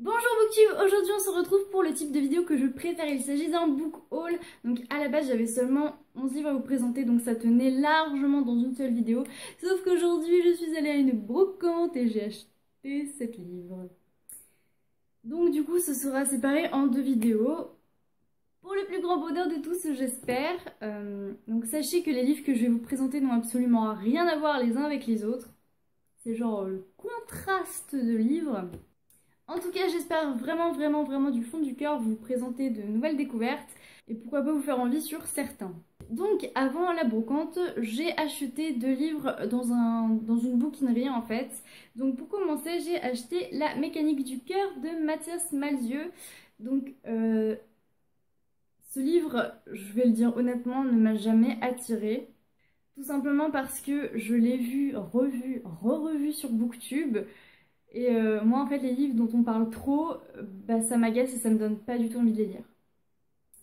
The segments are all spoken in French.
Bonjour Booktube, aujourd'hui on se retrouve pour le type de vidéo que je préfère, il s'agit d'un book haul. Donc à la base j'avais seulement 11 livres à vous présenter, donc ça tenait largement dans une seule vidéo. Sauf qu'aujourd'hui je suis allée à une brocante et j'ai acheté 7 livres. Donc du coup ce sera séparé en 2 vidéos. Pour le plus grand bonheur de tous, j'espère. Donc sachez que les livres que je vais vous présenter n'ont absolument rien à voir les uns avec les autres. C'est genre le contraste de livres. En tout cas, j'espère vraiment du fond du cœur vous présenter de nouvelles découvertes et pourquoi pas vous faire envie sur certains. Donc, avant la brocante, j'ai acheté 2 livres dans une bouquinerie en fait. Donc, pour commencer, j'ai acheté La mécanique du cœur de Mathias Malzieu. Donc, ce livre, je vais le dire honnêtement, ne m'a jamais attirée. Tout simplement parce que je l'ai vu, revu, re-revu sur Booktube. Et moi en fait les livres dont on parle trop, ça m'agace et ça me donne pas du tout envie de les lire.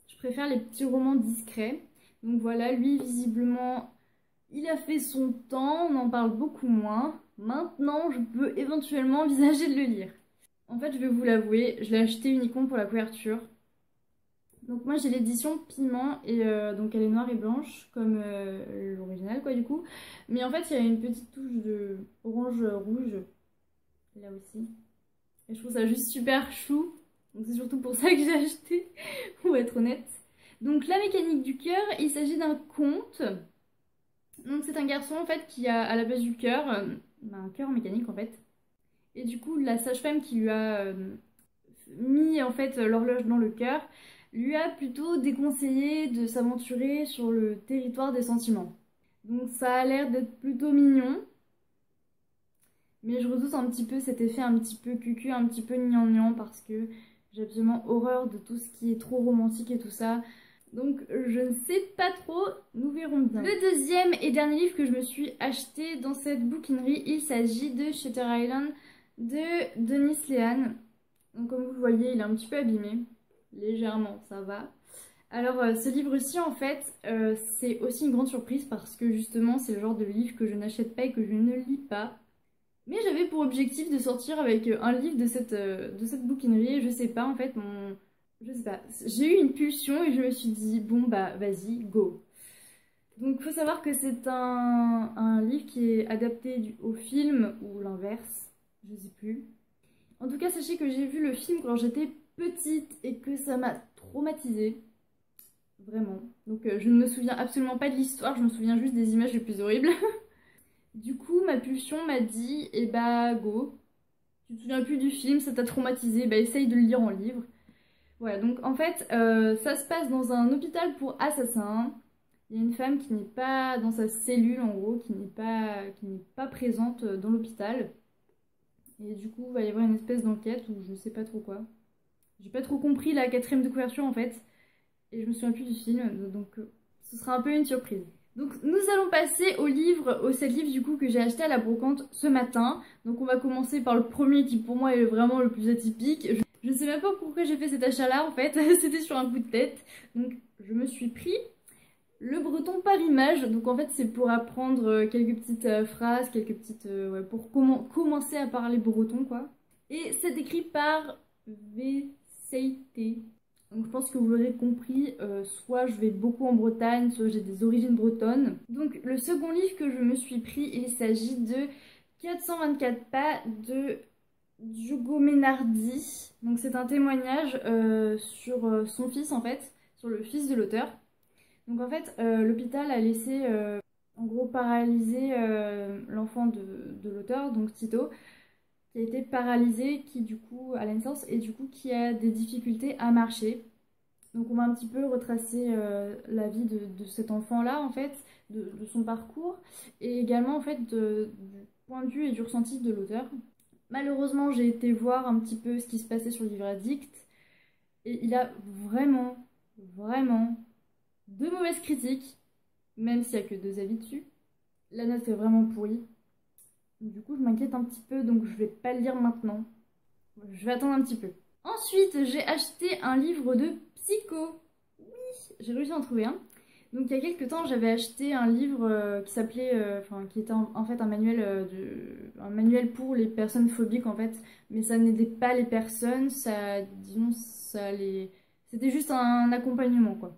Je préfère les petits romans discrets. Donc voilà, lui visiblement il a fait son temps, on en parle beaucoup moins. Maintenant je peux éventuellement envisager de le lire. En fait je vais vous l'avouer, je l'ai acheté uniquement pour la couverture. Donc moi j'ai l'édition Piment et donc elle est noire et blanche comme l'original quoi du coup. Mais en fait il y a une petite touche de orange rouge là aussi. Et je trouve ça juste super chou. Donc c'est surtout pour ça que j'ai acheté, pour être honnête. Donc La mécanique du cœur, il s'agit d'un conte. Donc c'est un garçon en fait qui a à la base du cœur, un cœur mécanique en fait. Et du coup la sage-femme qui lui a mis en fait l'horloge dans le cœur, lui a plutôt déconseillé de s'aventurer sur le territoire des sentiments. Donc ça a l'air d'être plutôt mignon. Mais je redoute un petit peu cet effet un petit peu cucu, un petit peu gnangnan parce que j'ai absolument horreur de tout ce qui est trop romantique et tout ça. Donc je ne sais pas trop, nous verrons bien. Le deuxième et dernier livre que je me suis acheté dans cette bouquinerie, il s'agit de Shutter Island de Denis Lehane. Donc comme vous le voyez, il est un petit peu abîmé, légèrement, ça va. Alors ce livre-ci en fait, c'est aussi une grande surprise parce que justement c'est le genre de livre que je n'achète pas et que je ne lis pas. Mais j'avais pour objectif de sortir avec un livre de cette bouquinerie et je sais pas en fait, je sais pas, j'ai eu une pulsion et je me suis dit bon bah vas-y, go. Donc faut savoir que c'est un livre qui est adapté au film ou l'inverse, je sais plus. En tout cas sachez que j'ai vu le film quand j'étais petite et que ça m'a traumatisée. Vraiment. Donc je ne me souviens absolument pas de l'histoire, je me souviens juste des images les plus horribles. Du coup, ma pulsion m'a dit, eh bah go, tu te souviens plus du film, ça t'a traumatisé, bah essaye de le lire en livre. Voilà, donc en fait, ça se passe dans un hôpital pour assassins. Il y a une femme qui n'est pas dans sa cellule, en gros, qui n'est pas présente dans l'hôpital. Et du coup, il va y avoir une espèce d'enquête ou je sais pas trop quoi. J'ai pas trop compris la 4ème de couverture en fait. Et je me souviens plus du film, donc ce sera un peu une surprise. Donc nous allons passer aux 7 livres du coup que j'ai acheté à la brocante ce matin. Donc on va commencer par le premier qui pour moi est vraiment le plus atypique. Je ne sais même pas pourquoi j'ai fait cet achat là en fait, c'était sur un coup de tête. Donc je me suis pris le breton par image. Donc en fait c'est pour apprendre quelques petites phrases, quelques petites... ouais, pour commencer à parler breton quoi. Et c'est écrit par VCT. Donc je pense que vous l'aurez compris, soit je vais beaucoup en Bretagne, soit j'ai des origines bretonnes. Donc le second livre que je me suis pris, il s'agit de 424 pas de Diogo Menardi. Donc c'est un témoignage sur son fils en fait, sur le fils de l'auteur. Donc en fait l'hôpital a laissé en gros paralyser l'enfant de l'auteur, donc Tito, qui a été paralysé, qui du coup à la naissance et du coup qui a des difficultés à marcher. Donc on va un petit peu retracer la vie de cet enfant-là en fait, de son parcours et également en fait du point de vue et du ressenti de l'auteur. Malheureusement j'ai été voir un petit peu ce qui se passait sur le livre Addict et il a vraiment de mauvaises critiques, même s'il n'y a que 2 avis dessus. La note est vraiment pourrie. Du coup je m'inquiète un petit peu donc je vais pas le lire maintenant. Je vais attendre un petit peu. Ensuite j'ai acheté un livre de psycho. Oui, j'ai réussi à en trouver un. Donc il y a quelques temps j'avais acheté un livre qui s'appelait, qui était en fait un manuel pour les personnes phobiques en fait, mais ça n'aidait pas les personnes, ça, disons, c'était juste un accompagnement quoi.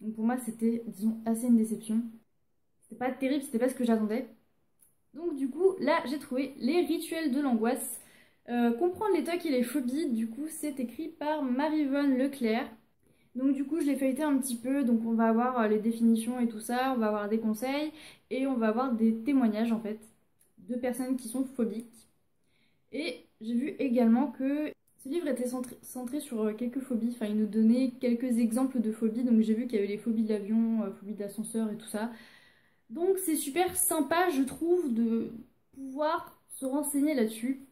Donc pour moi c'était, disons, assez une déception. C'était pas terrible, c'était pas ce que j'attendais. Donc du coup là j'ai trouvé les rituels de l'angoisse. Comprendre les tocs et les phobies, du coup c'est écrit par Maryvonne Leclerc. Donc du coup je l'ai feuilleté un petit peu, donc on va avoir les définitions et tout ça, on va avoir des conseils et on va avoir des témoignages en fait de personnes qui sont phobiques. Et j'ai vu également que ce livre était centré sur quelques phobies, enfin il nous donnait quelques exemples de phobies, donc j'ai vu qu'il y avait les phobies de l'avion, phobies de l'ascenseur et tout ça. Donc c'est super sympa je trouve de pouvoir se renseigner là-dessus.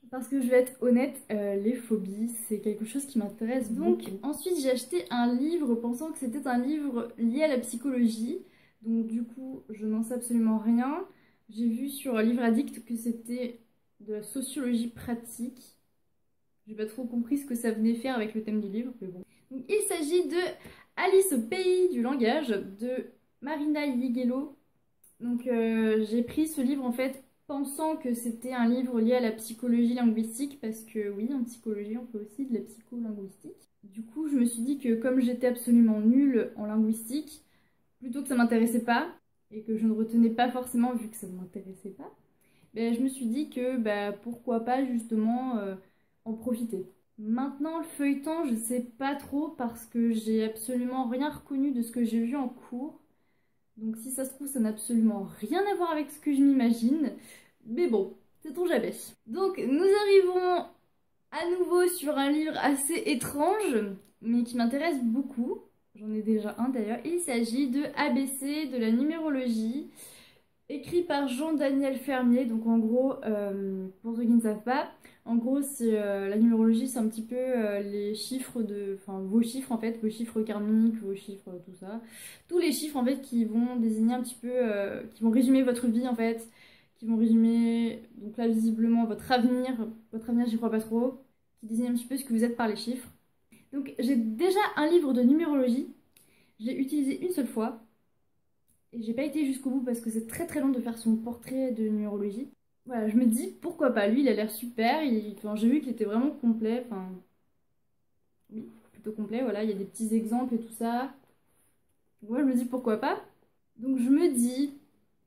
Parce que je vais être honnête, les phobies, c'est quelque chose qui m'intéresse beaucoup. Donc ensuite j'ai acheté un livre pensant que c'était un livre lié à la psychologie. Donc du coup je n'en sais absolument rien. J'ai vu sur Livre Addict que c'était de la sociologie pratique. J'ai pas trop compris ce que ça venait faire avec le thème du livre, mais bon. Donc il s'agit de Alice au pays du langage de Marina Yigelo. Donc j'ai pris ce livre en fait pensant que c'était un livre lié à la psychologie linguistique, parce que oui, en psychologie, on fait aussi de la psycholinguistique. Du coup, je me suis dit que comme j'étais absolument nulle en linguistique, plutôt que ça m'intéressait pas, et que je ne retenais pas forcément vu que ça ne m'intéressait pas, ben, je me suis dit que pourquoi pas justement en profiter. Maintenant, le feuilleton, je sais pas trop parce que j'ai absolument rien reconnu de ce que j'ai vu en cours. Donc si ça se trouve, ça n'a absolument rien à voir avec ce que je m'imagine. Mais bon, sait-on jamais. Donc nous arrivons à nouveau sur un livre assez étrange, mais qui m'intéresse beaucoup. J'en ai déjà un d'ailleurs. Il s'agit de ABC, de la numérologie, écrit par Jean-Daniel Fermier. Donc en gros, pour ceux qui ne savent pas, en gros la numérologie c'est un petit peu les chiffres enfin vos chiffres en fait, vos chiffres karmiques, vos chiffres tout ça. Tous les chiffres en fait qui vont désigner un petit peu, qui vont résumer votre vie en fait, qui vont résumer donc là visiblement votre avenir j'y crois pas trop, qui désigne un petit peu ce que vous êtes par les chiffres. Donc j'ai déjà un livre de numérologie, je l'ai utilisé une seule fois. Et j'ai pas été jusqu'au bout parce que c'est très très long de faire son portrait de numérologie. Voilà, je me dis pourquoi pas, lui il a l'air super, j'ai vu qu'il était vraiment complet, enfin... Oui, plutôt complet, voilà, il y a des petits exemples et tout ça. Moi je me dis pourquoi pas. Donc je me dis,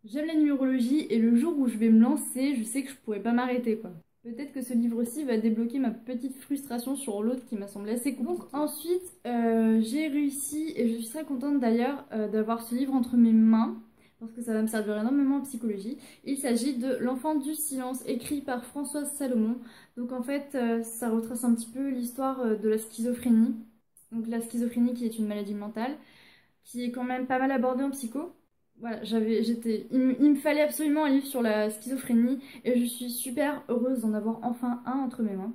j'aime la numérologie et le jour où je vais me lancer, je sais que je pourrais pas m'arrêter quoi. Peut-être que ce livre-ci va débloquer ma petite frustration sur l'autre qui m'a semblé assez compliqué. Donc ensuite, j'ai réussi, et je suis très contente d'ailleurs, d'avoir ce livre entre mes mains, parce que ça va me servir énormément en psychologie. Il s'agit de L'enfant du silence, écrit par Françoise Salomon. Donc en fait, ça retrace un petit peu l'histoire de la schizophrénie. Donc la schizophrénie qui est une maladie mentale, qui est quand même pas mal abordée en psycho. Voilà, il me fallait absolument un livre sur la schizophrénie et je suis super heureuse d'en avoir enfin un entre mes mains.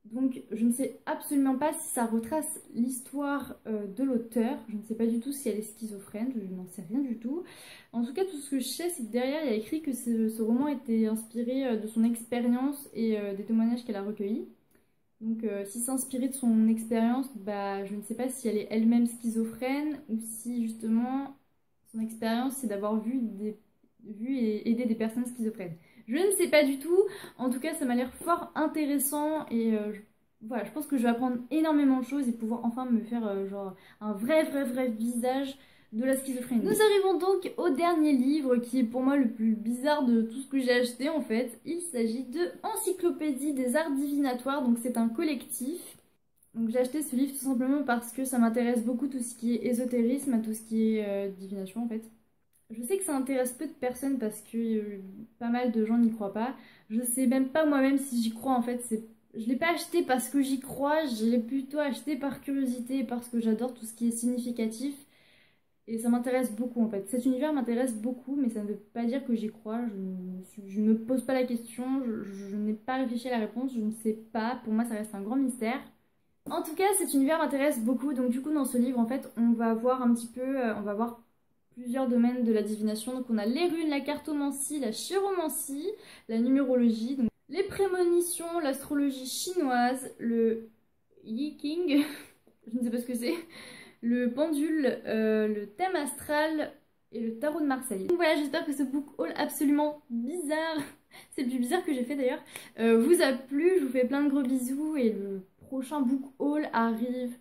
Donc je ne sais absolument pas si ça retrace l'histoire de l'auteur, je ne sais pas du tout si elle est schizophrène, je n'en sais rien du tout. En tout cas, tout ce que je sais, c'est que derrière, il y a écrit que ce roman était inspiré de son expérience et des témoignages qu'elle a recueillis. Donc si c'est inspiré de son expérience, je ne sais pas si elle est elle-même schizophrène ou si justement... Son expérience, c'est d'avoir vu et aidé des personnes schizophrènes. Je ne sais pas du tout. En tout cas, ça m'a l'air fort intéressant. Et voilà, je pense que je vais apprendre énormément de choses et pouvoir enfin me faire genre un vrai visage de la schizophrénie. Nous arrivons donc au dernier livre qui est pour moi le plus bizarre de tout ce que j'ai acheté en fait. Il s'agit de Encyclopédie des arts divinatoires. Donc c'est un collectif. Donc j'ai acheté ce livre tout simplement parce que ça m'intéresse beaucoup tout ce qui est ésotérisme, tout ce qui est divination en fait. Je sais que ça intéresse peu de personnes parce que pas mal de gens n'y croient pas. Je sais même pas moi-même si j'y crois en fait. Je l'ai pas acheté parce que j'y crois, je l'ai plutôt acheté par curiosité parce que j'adore tout ce qui est significatif. Et ça m'intéresse beaucoup en fait. Cet univers m'intéresse beaucoup, mais ça ne veut pas dire que j'y crois. Je ne me pose pas la question, je n'ai pas réfléchi à la réponse, je ne sais pas. Pour moi ça reste un grand mystère. En tout cas, cet univers m'intéresse beaucoup, donc du coup dans ce livre en fait on va voir un petit peu, on va voir plusieurs domaines de la divination. Donc on a les runes, la cartomancie, la chiromancie, la numérologie, donc les prémonitions, l'astrologie chinoise, le Yi King, je ne sais pas ce que c'est, le pendule, le thème astral et le tarot de Marseille. Donc voilà, j'espère que ce book haul absolument bizarre, c'est le plus bizarre que j'ai fait d'ailleurs, vous a plu. Je vous fais plein de gros bisous et le prochain book haul arrive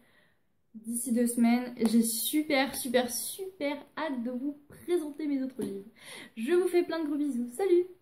d'ici 2 semaines. J'ai super hâte de vous présenter mes autres livres. Je vous fais plein de gros bisous. Salut!